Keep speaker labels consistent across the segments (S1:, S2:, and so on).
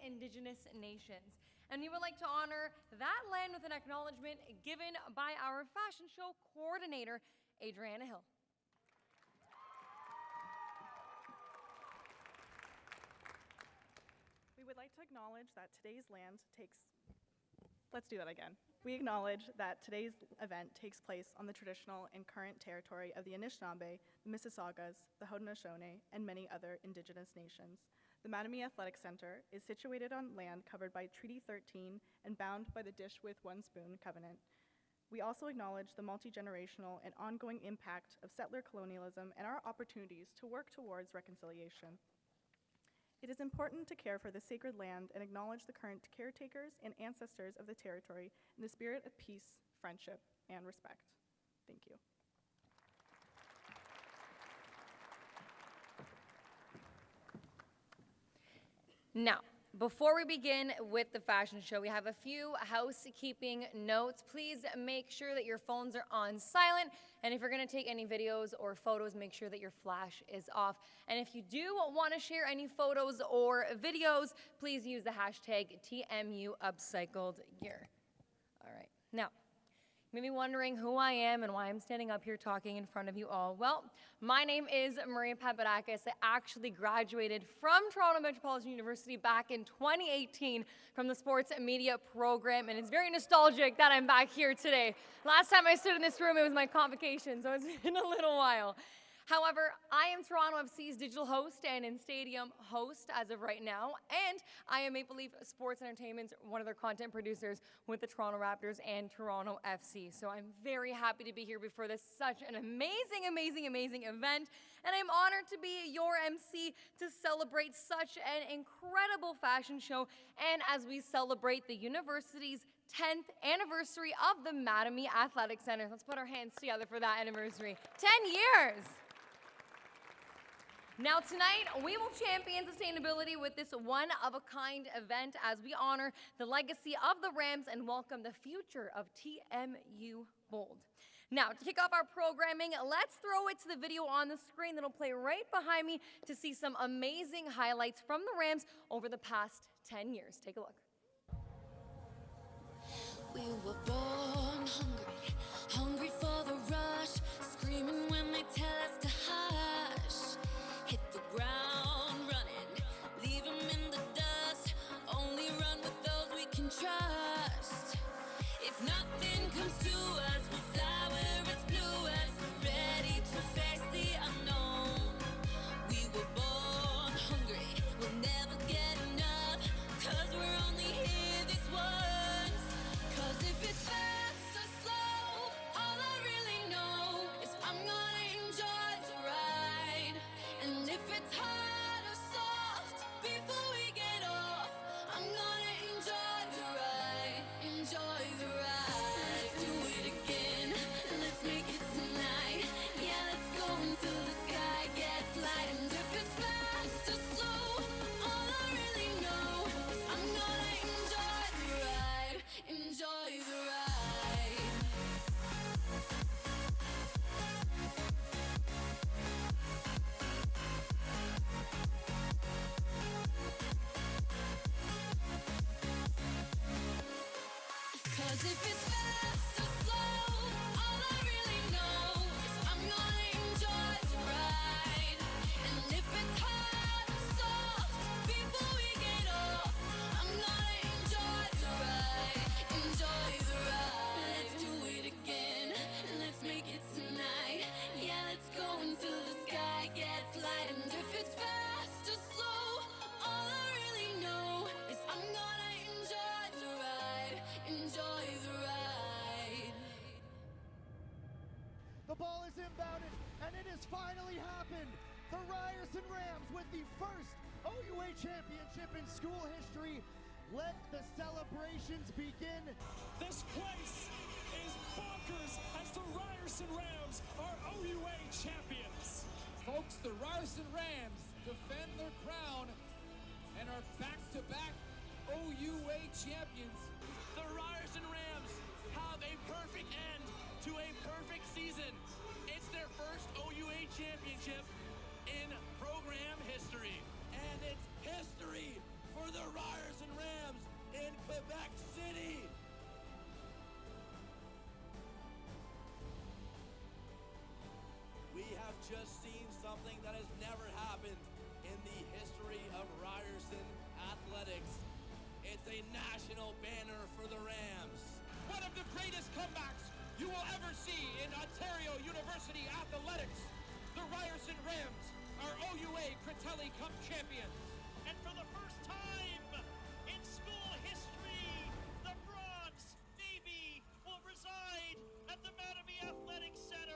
S1: Indigenous nations. And we would like to honor that land with an acknowledgement given by our fashion show coordinator, Adriana Hill.
S2: We would like to acknowledge that today's land takes, let's do that again. We acknowledge that today's event takes place on the traditional and current territory of the Anishinaabe, the Mississaugas, the Haudenosaunee, and many other Indigenous nations. The Mattamy Athletic Centre is situated on land covered by Treaty 13 and bound by the Dish with One Spoon Covenant. We also acknowledge the multi-generational and ongoing impact of settler colonialism and our opportunities to work towards reconciliation. It is important to care for the sacred land and acknowledge the current caretakers and ancestors of the territory in the spirit of peace, friendship, and respect. Thank you.
S1: Now, before we begin with the fashion show, we have a few housekeeping notes. Please make sure that your phones are on silent, and if you're going to take any videos or photos, make sure that your flash is off. And if you do want to share any photos or videos, please use the hashtag TMU Upcycled Gear. All right. Now, you may be wondering who I am and why I'm standing up here talking in front of you all. Well, my name is Maria Papadakis. I actually graduated from Toronto Metropolitan University back in 2018 from the sports media program, and it's very nostalgic that I'm back here today. Last time I stood in this room, it was my convocation, so it's been a little while. However, I am Toronto FC's digital host and in-stadium host as of right now, and I am Maple Leaf Sports Entertainment's one of their content producers with the Toronto Raptors and Toronto FC. So I'm very happy to be here before this such an amazing, amazing, amazing event, and I'm honored to be your MC to celebrate such an incredible fashion show, and as we celebrate the university's 10th anniversary of the Mattamy Athletic Centre. Let's put our hands together for that anniversary. 10 years! Now tonight, we will champion sustainability with this one-of-a-kind event as we honor the legacy of the Rams and welcome the future of TMU Bold. Now, to kick off our programming, let's throw it to the video on the screen that'll play right behind me to see some amazing highlights from the Rams over the past 10 years. Take a look.
S3: We were born hungry, hungry for the rush, screaming when they tell us to hush. Hit the ground running, leave them in the dust, only run with those we can trust. If nothing comes to us, we'll fly where it's bluest, ready to face the unknown. We were born hungry, we'll never get enough, 'cause we're only here this once. 'Cause if it's fast or slow, all I really know is I'm gonna enjoy the ride. And if it's hard or soft, before we get off, I'm gonna enjoy the ride, enjoy the ride. Let's do it again, let's make it tonight. Yeah, let's go until the sky gets light. And if it's fast or slow, all I really know is I'm gonna enjoy the ride, enjoy the ride. 'Cause if it's fast or slow, all I really know is I'm gonna enjoy the ride. And if it's hard or soft, before we get off, I'm gonna enjoy the ride, enjoy the ride. Let's do it again, let's make it tonight. Yeah, let's go until the sky gets light. And if it's fast or slow, all I really know is I'm gonna enjoy the ride, enjoy the ride.
S4: The ball is inbounded, and it has finally happened. The Ryerson Rams, with the first OUA championship in school history. Let the celebrations begin.
S5: This place is bonkers as the Ryerson Rams are OUA champions.
S6: Folks, the Ryerson Rams defend their crown and are back-to-back OUA champions.
S5: The Ryerson Rams have a perfect end to a perfect season. It's their first OUA championship in program history.
S6: And it's history for the Ryerson
S5: for the Rams.
S6: One of the greatest comebacks you will ever see in Ontario University athletics. The Ryerson Rams are OUA Critelli Cup champions.
S7: And for the first time in school history, the Bronze Navy will reside at the Mattamy Athletic Centre.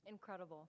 S1: Incredible.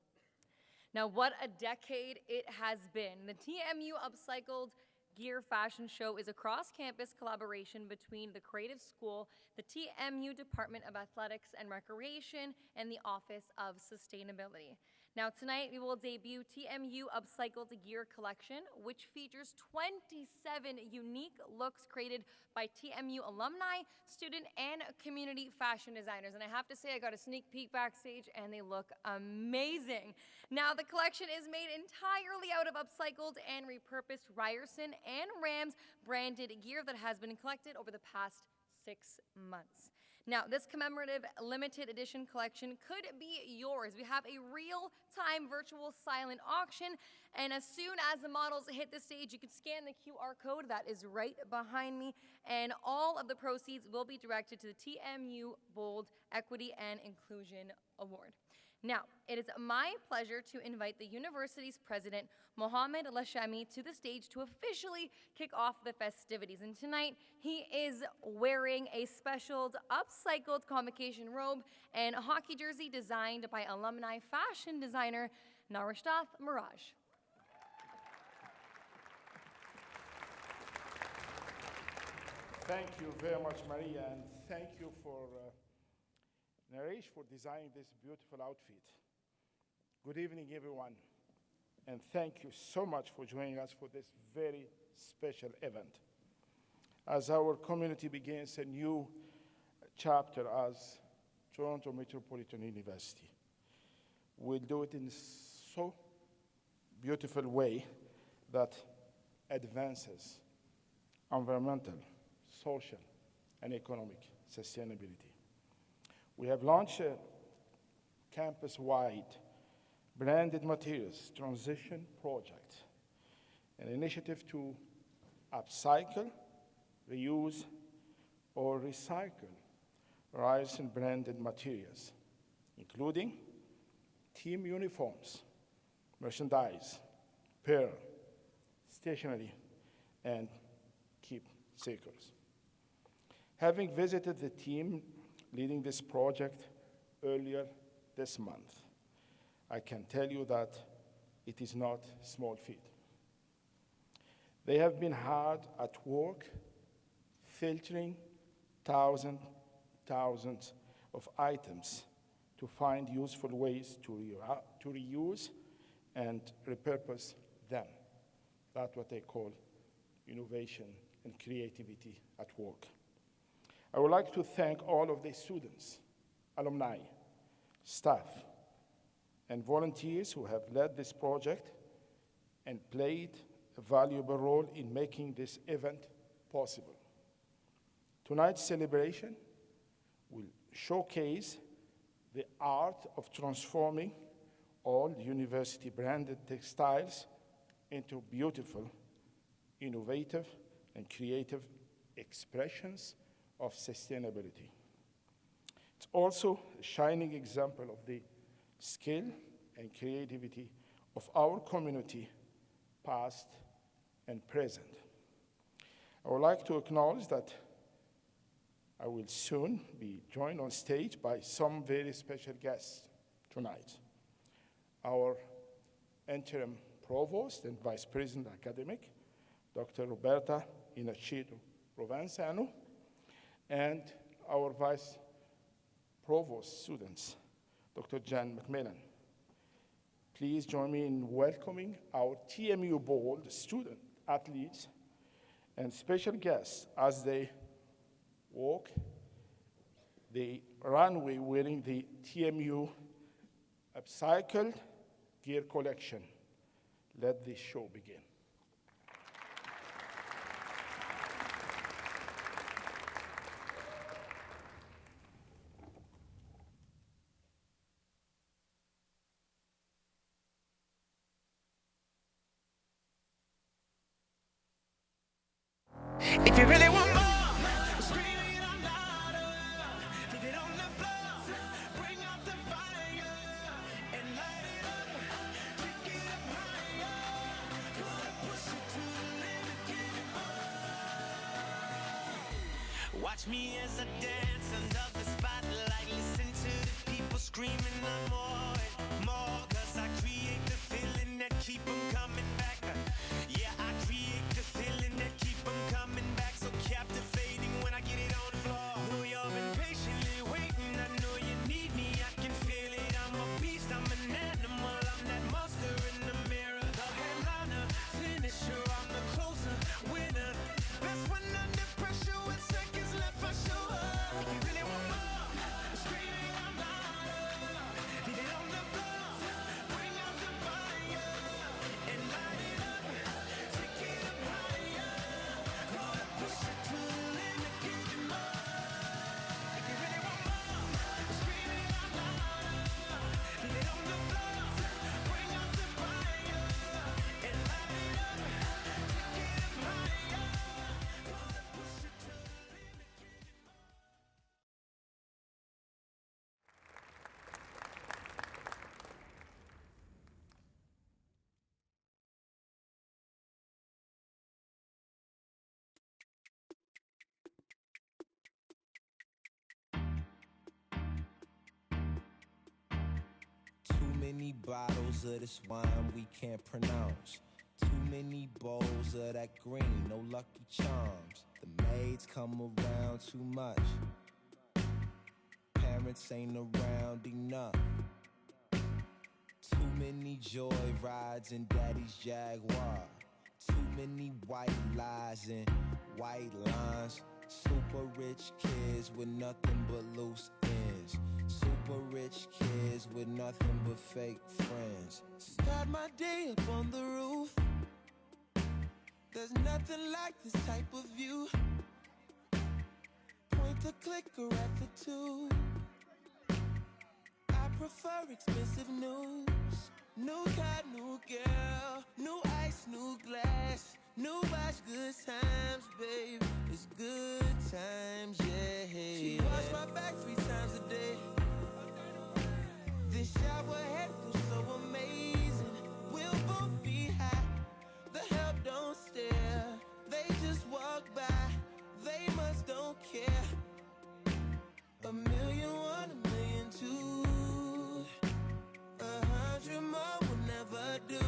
S1: Now, what a decade it has been. The TMU Upcycled Gear Fashion Show is a cross-campus collaboration between the Creative School, the TMU Department of Athletics and Recreation, and the Office of Sustainability. Now, tonight we will debut TMU Upcycled Gear Collection, which features 27 unique looks created by TMU alumni, student, and community fashion designers. And I have to say, I got a sneak peek backstage, and they look amazing. Now, the collection is made entirely out of upcycled and repurposed Ryerson and Rams branded gear that has been collected over the past 6 months. Now, this commemorative limited edition collection could be yours. We have a real-time virtual silent auction, and as soon as the models hit the stage, you can scan the QR code that is right behind me, and all of the proceeds will be directed to the TMU Bold Equity and Inclusion Award. Now, it is my pleasure to invite the university's president, Mohamed Lashami, to the stage to officially kick off the festivities. And tonight, he is wearing a special upcycled convocation robe and a hockey jersey designed by alumni fashion designer Narishtath Miraj.
S8: Thank you very much, Maria, and thank you for Naresh for designing this beautiful outfit. Good evening, everyone, and thank you so much for joining us for this very special event. As our community begins a new chapter as Toronto Metropolitan University, we'll do it in so beautiful way that advances environmental, social, and economic sustainability. We have launched a campus-wide branded materials transition project, an initiative to upcycle, reuse, or recycle Ryerson branded materials, including team uniforms, merchandise, apparel, stationery, and keepsakes. Having visited the team leading this project earlier this month, I can tell you that it is not small feat. They have been hard at work filtering thousands of items to find useful ways to reuse and repurpose them. That's what they call innovation and creativity at work. I would like to thank all of the students, alumni, staff, and volunteers who have led this project and played a valuable role in making this event possible. Tonight's celebration will showcase the art of transforming all university-branded textiles into beautiful, innovative, and creative expressions of sustainability. It's also a shining example of the skill and creativity of our community, past and present. I would like to acknowledge that I will soon be joined on stage by some very special guests tonight. Our interim Provost and Vice President Academic, Dr. Roberta Inacito Provenzano, and our Vice Provost students, Dr. Jan McMillan. Please join me in welcoming our TMU Bold student athletes and special guests as they walk the runway wearing the TMU Upcycled Gear Collection. Let this show begin.
S9: If you really want more, scream it out louder. Leave it on the floor, bring out the fire and light it up. Take it up higher, gonna push it to the limit, give it more. Watch me as I dance under the spotlight. Listen to the people screaming I'm more and more, 'cause I create the feeling that keep them coming back. Yeah, I create the feeling that keep them coming back, so captivating when I get it on the floor. Know you've been patiently waiting, I know you need me, I can feel it. I'm a beast, I'm an animal, I'm that monster in the mirror. The headliner, finisher, I'm the closer, winner. Best when under pressure with seconds left, I show up. If you really want more, scream it out louder. Leave it on the floor, bring out the fire and light it up. Take it up higher, gonna push it to the limit, give it more. If you really want more, scream it out louder. Leave it on the floor, bring out the fire and light it up. Take it up higher, gonna push it to the limit, give it more.
S10: Too many bottles of this wine we can't pronounce. Too many bowls of that green, no Lucky Charms. The maids come around too much. Parents ain't around enough. Too many joy rides in daddy's Jaguar. Too many white lies and white lines. Super rich kids with nothing but loose ends. Super rich kids with nothing but fake friends. Start my day up on the roof. There's nothing like this type of view. Point the clicker at the tube. I prefer expensive news. New car, new girl, new ice, new glass, new watch, good times, babe. It's good times, yeah. She wash my back 3 times a day. This shower head feels so amazing. We'll both be high. The help don't stare. They just walk by. They must don't care. 1,000,001, 1,000,002. 100 more will never do.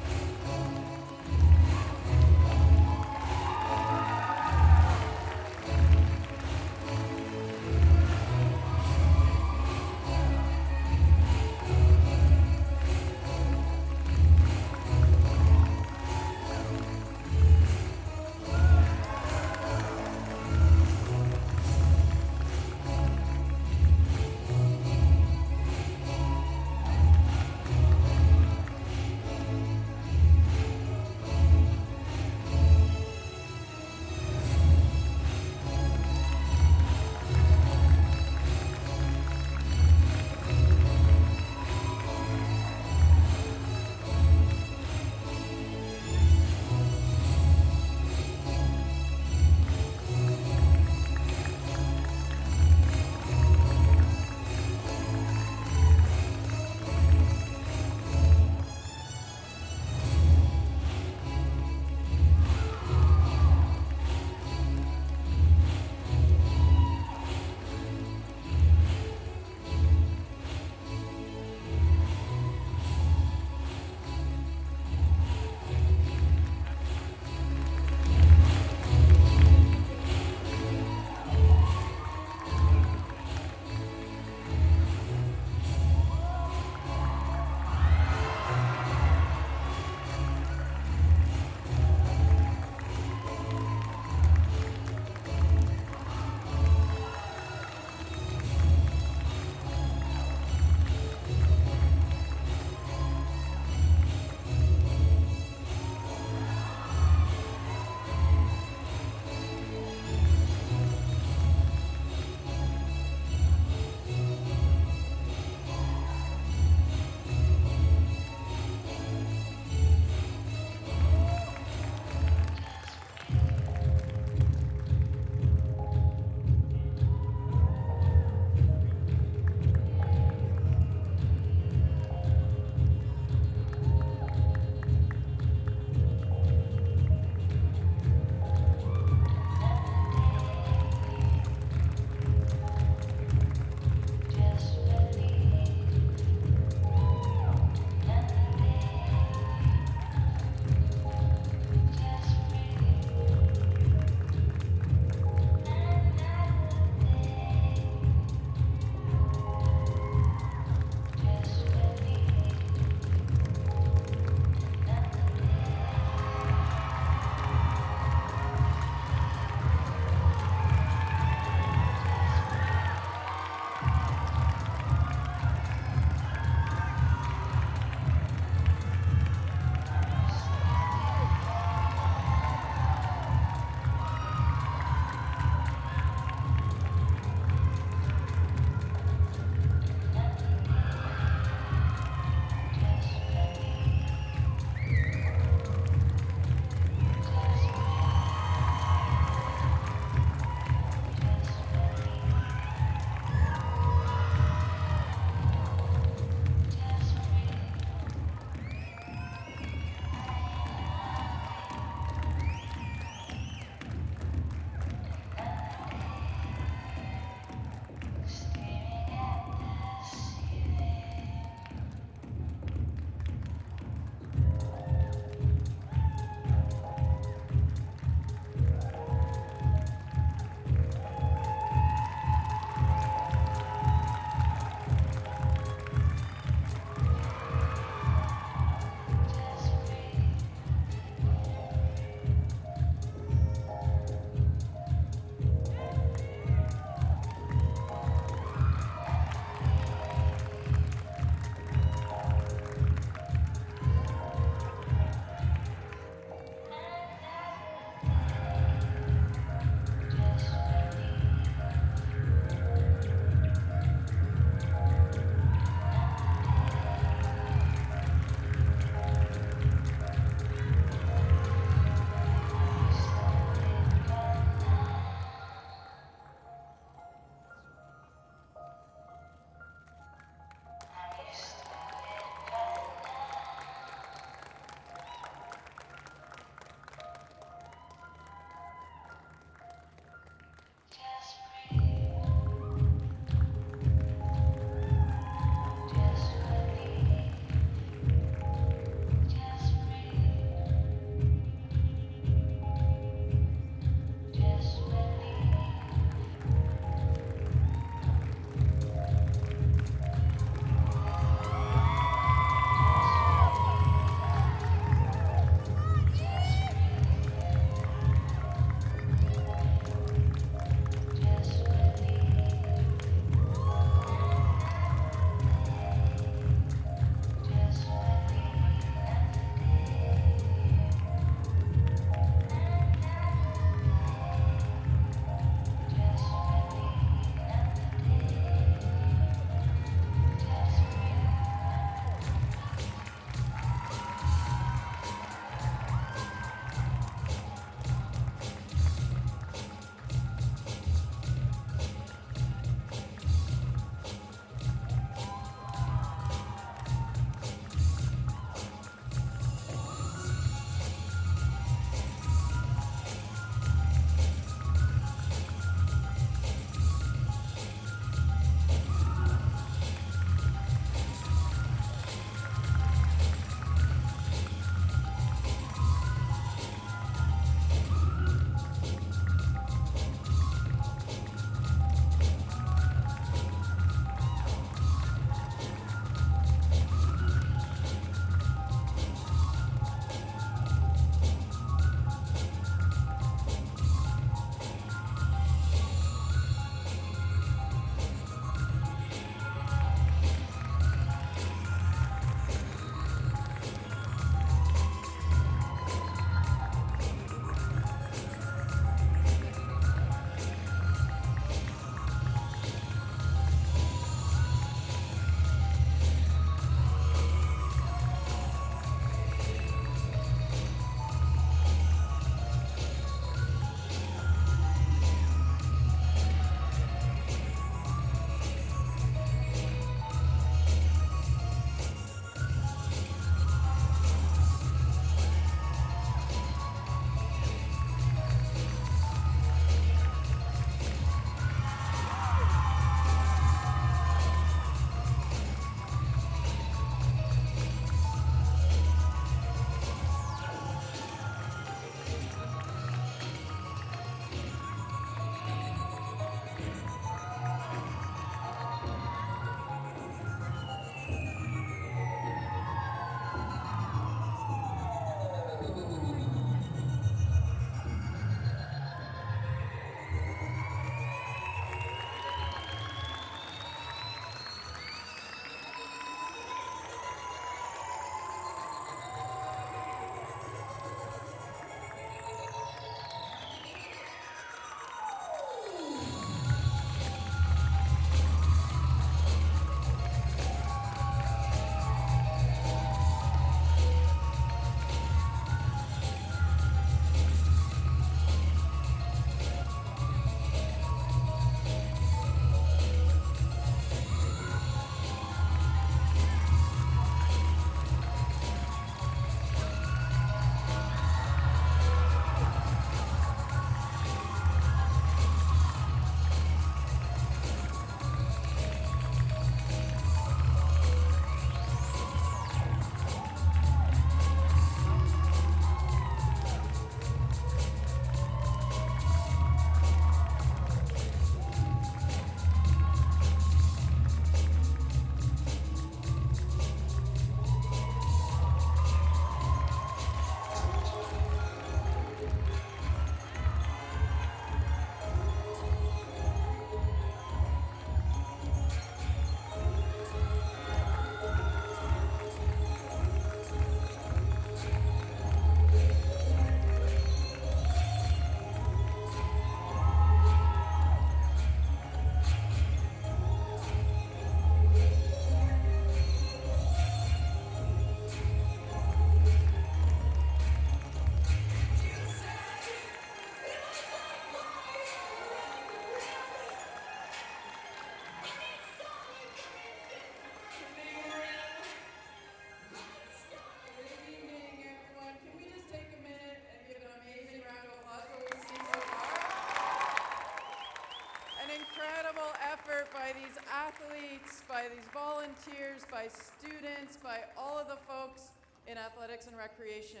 S11: volunteers, by students, by all of the folks in athletics and recreation.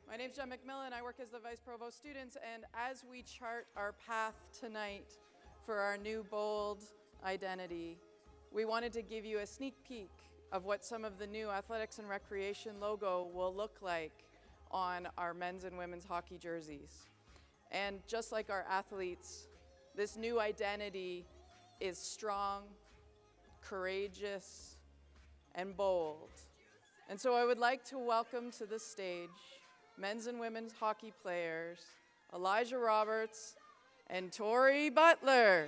S11: My name's Jen McMillan. I work as the Vice Provost Students, and as we chart our path tonight for our new Bold identity, we wanted to give you a sneak peek of what some of the new athletics and recreation logo will look like on our men's and women's hockey jerseys. And just like our athletes, this new identity is strong, courageous, and bold. And so I would like to welcome to the stage men's and women's hockey players, Elijah Roberts and Tori Butler.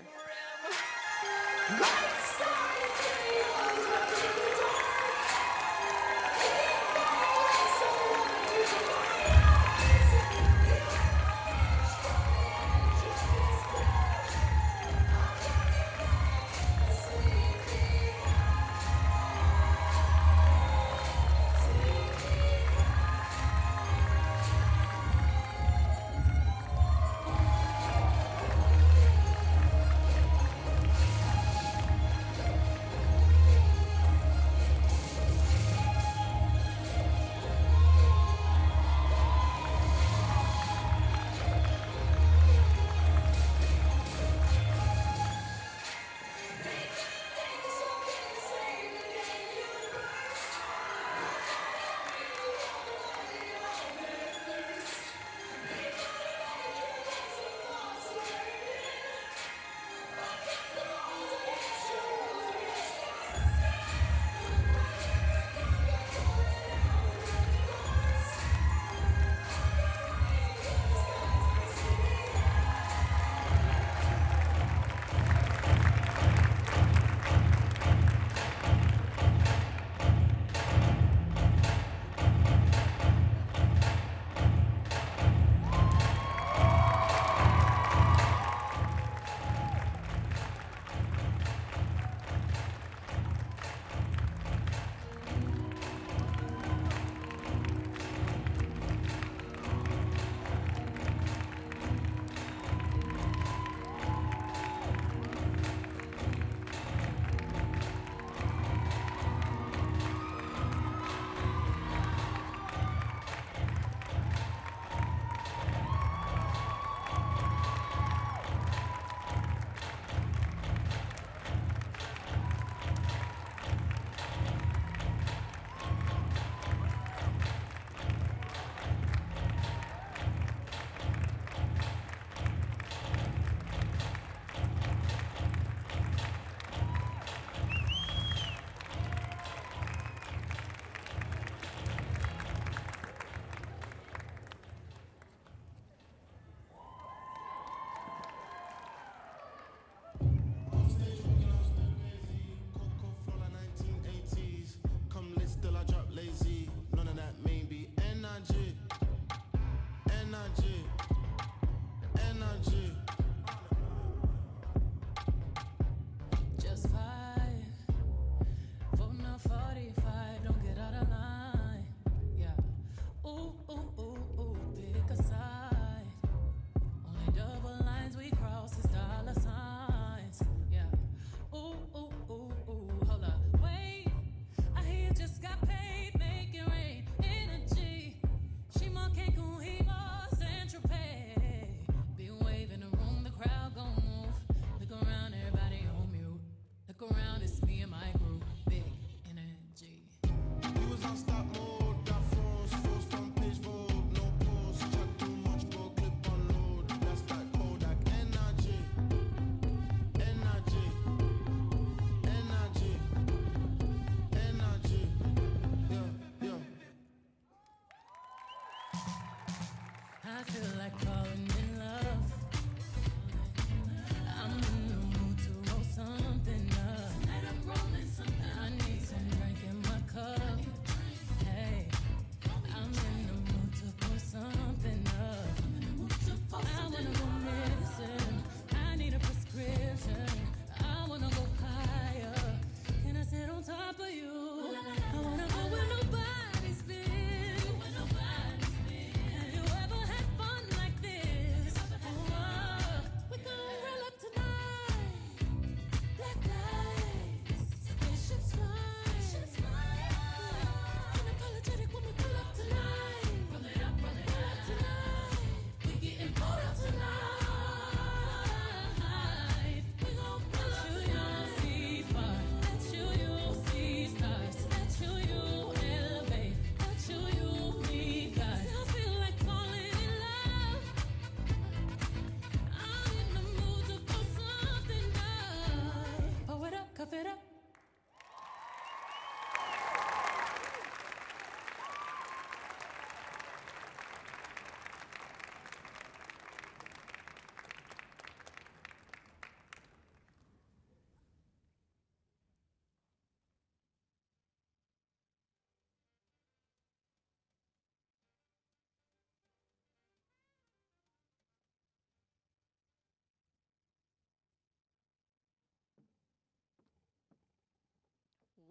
S3: Have you ever had fun like this?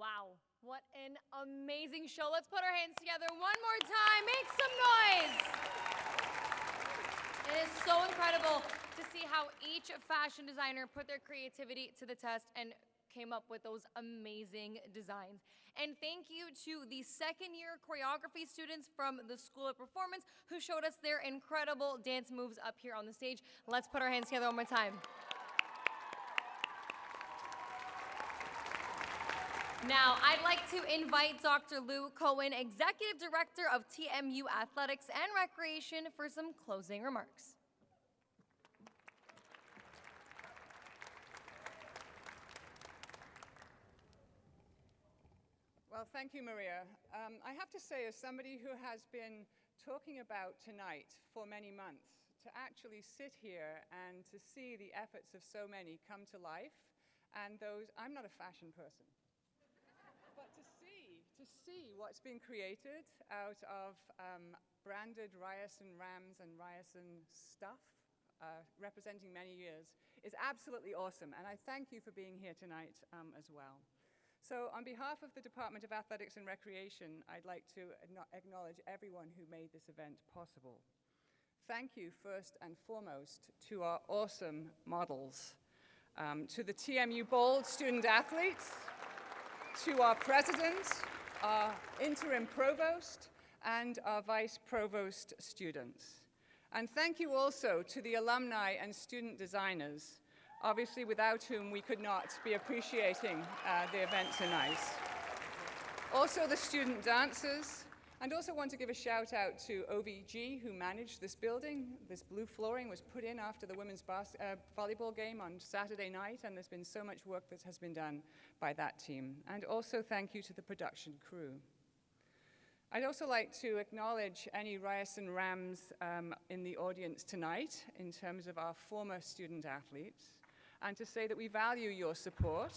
S1: Wow, what an amazing show. Let's put our hands together one more time. Make some noise. It is so incredible to see how each fashion designer put their creativity to the test and came up with those amazing designs. And thank you to the second-year choreography students from the School of Performance who showed us their incredible dance moves up here on the stage. Let's put our hands together one more time. Now, I'd like to invite Dr. Lou Cohen, Executive Director of TMU Athletics and Recreation, for some closing remarks.
S12: Well, thank you, Maria. I have to say, as somebody who has been talking about tonight for many months, to actually sit here and to see the efforts of so many come to life, and those, I'm not a fashion person, but to see what's been created out of branded Ryerson Rams and Ryerson stuff, representing many years, is absolutely awesome. And I thank you for being here tonight as well. So on behalf of the Department of Athletics and Recreation, I'd like to acknowledge everyone who made this event possible. Thank you first and foremost to our awesome models, to the TMU Bold student athletes, to our president, our interim provost, and our vice provost students. And thank you also to the alumni and student designers, obviously without whom we could not be appreciating the event tonight. Also the student dancers, and also want to give a shout out to OVG who managed this building. This blue flooring was put in after the women's volleyball game on Saturday night, and there's been so much work that has been done by that team. And also thank you to the production crew. I'd also like to acknowledge any Ryerson Rams in the audience tonight in terms of our former student athletes, and to say that we value your support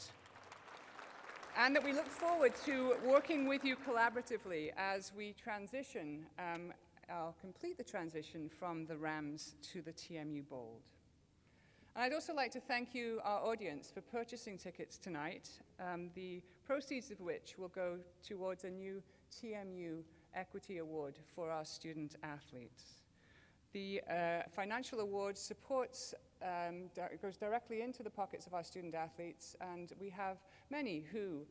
S12: and that we look forward to working with you collaboratively as we transition, complete the transition from the Rams to the TMU Bold. And I'd also like to thank you, our audience, for purchasing tickets tonight, the proceeds of which will go towards a new TMU Equity Award for our student athletes. The financial award supports, goes directly into the pockets of our student athletes, and we have many who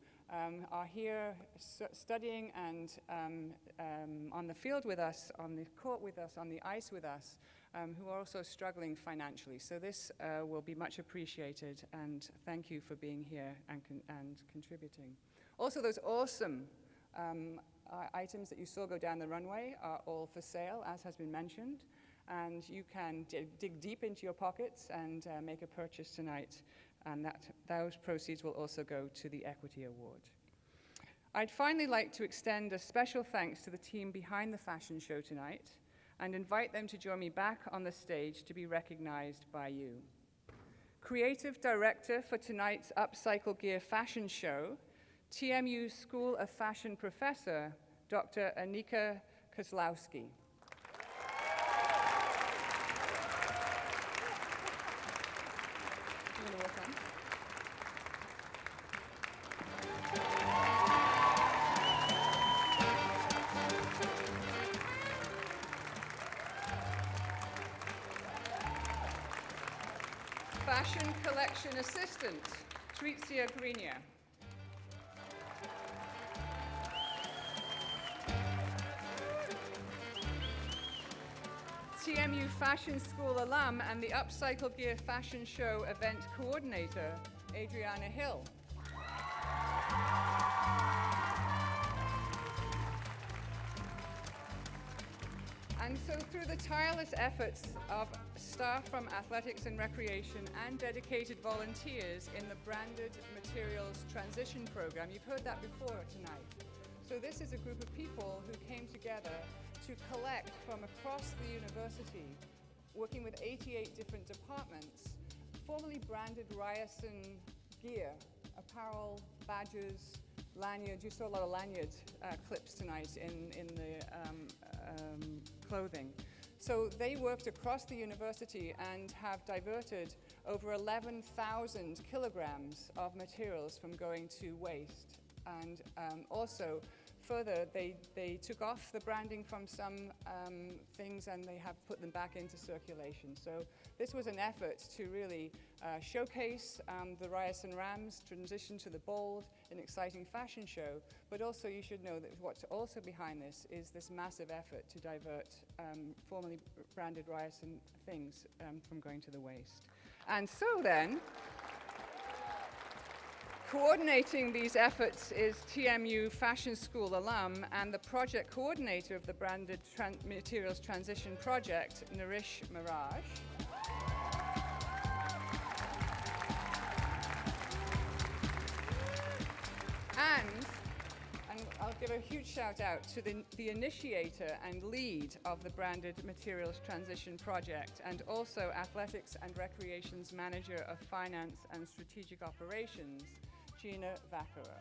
S12: are here studying and on the field with us, on the court with us, on the ice with us, who are also struggling financially. So this will be much appreciated, and thank you for being here and contributing. Also, those awesome items that you saw go down the runway are all for sale, as has been mentioned. And you can dig deep into your pockets and make a purchase tonight, and those proceeds will also go to the Equity Award. I'd finally like to extend a special thanks to the team behind the fashion show tonight and invite them to join me back on the stage to be recognized by you. Creative Director for tonight's Upcycled Gear Fashion Show, TMU School of Fashion Professor, Dr. Anika Kozlowski. Fashion Collection Assistant, Trizia Grinia. TMU Fashion School alum and the Upcycled Gear Fashion Show event coordinator, Adriana Hill. And so through the tireless efforts of staff from Athletics and Recreation and dedicated volunteers in the Branded Materials Transition Program, you've heard that before tonight. So this is a group of people who came together to collect from across the university, working with 88 different departments, formally branded Ryerson gear, apparel, badges, lanyards. You saw a lot of lanyard clips tonight in the clothing. So they worked across the university and have diverted over 11,000 kilograms of materials from going to waste And also, further, they took off the branding from some things and they have put them back into circulation. So this was an effort to really showcase the Ryerson Rams transition to the Bold, an exciting fashion show, but also you should know that what's also behind this is this massive effort to divert formerly branded Ryerson things from going to the waste. And so then, coordinating these efforts is TMU Fashion School alum and the project coordinator of the Branded Materials Transition Project, Naresh Miraj. And I'll give a huge shout out to the initiator and lead of the Branded Materials Transition Project, and also Athletics and Recreation's Manager of Finance and Strategic Operations, Gina Vaccaro.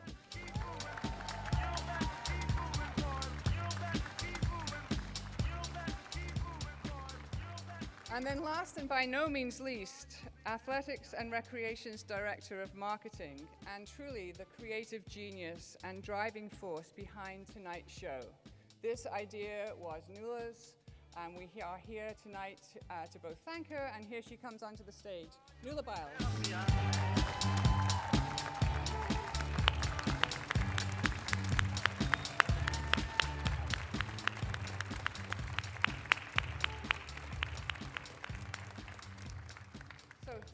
S12: And then last and by no means least, Athletics and Recreation's Director of Marketing, and truly the creative genius and driving force behind tonight's show. This idea was Nula's, and we are here tonight to both thank her, and here she comes onto the stage. Nula Biles.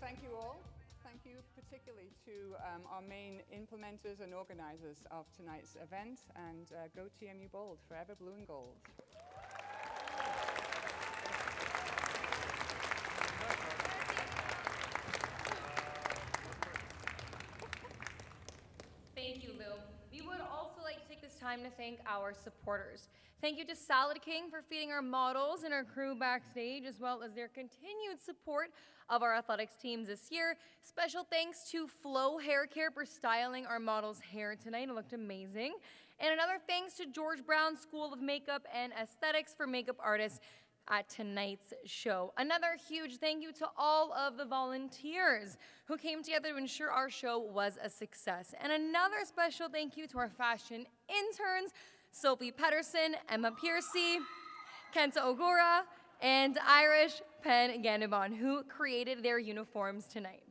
S12: Thank you all. Thank you particularly to our main implementers and organizers of tonight's event, and go TMU Bold, forever blue and gold.
S1: Thank you, Lou. We would also like to take this time to thank our supporters. Thank you to Salad King for feeding our models and our crew backstage, as well as their continued support of our athletics teams this year. Special thanks to Flow Hair Care for styling our models' hair tonight. It looked amazing. And another thanks to George Brown School of Makeup and Aesthetics for makeup artists at tonight's show. Another huge thank you to all of the volunteers who came together to ensure our show was a success. And another special thank you to our fashion interns, Sophie Pedersen, Emma Piercy, Kenta Ogura, and Irish Penn Ganibon, who created their uniforms tonight.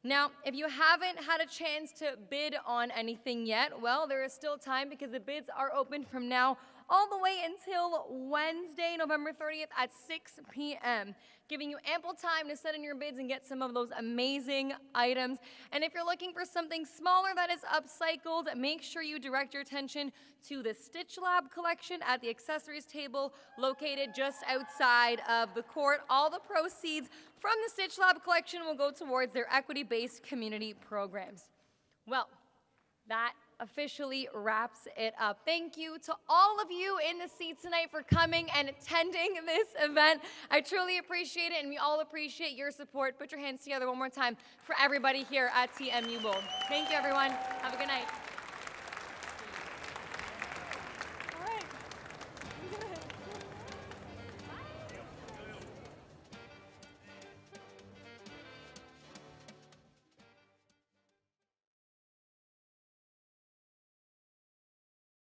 S1: Now, if you haven't had a chance to bid on anything yet, well, there is still time because the bids are open from now all the way until Wednesday, November 30th at 6 p.m., giving you ample time to set in your bids and get some of those amazing items. And if you're looking for something smaller that is upcycled, make sure you direct your attention to the Stitch Lab collection at the accessories table located just outside of the court. All the proceeds from the Stitch Lab collection will go towards their equity-based community programs. Well, that officially wraps it up. Thank you to all of you in the seats tonight for coming and attending this event. I truly appreciate it, and we all appreciate your support. Put your hands together one more time for everybody here at TMU Bold. Thank you, everyone. Have a good night.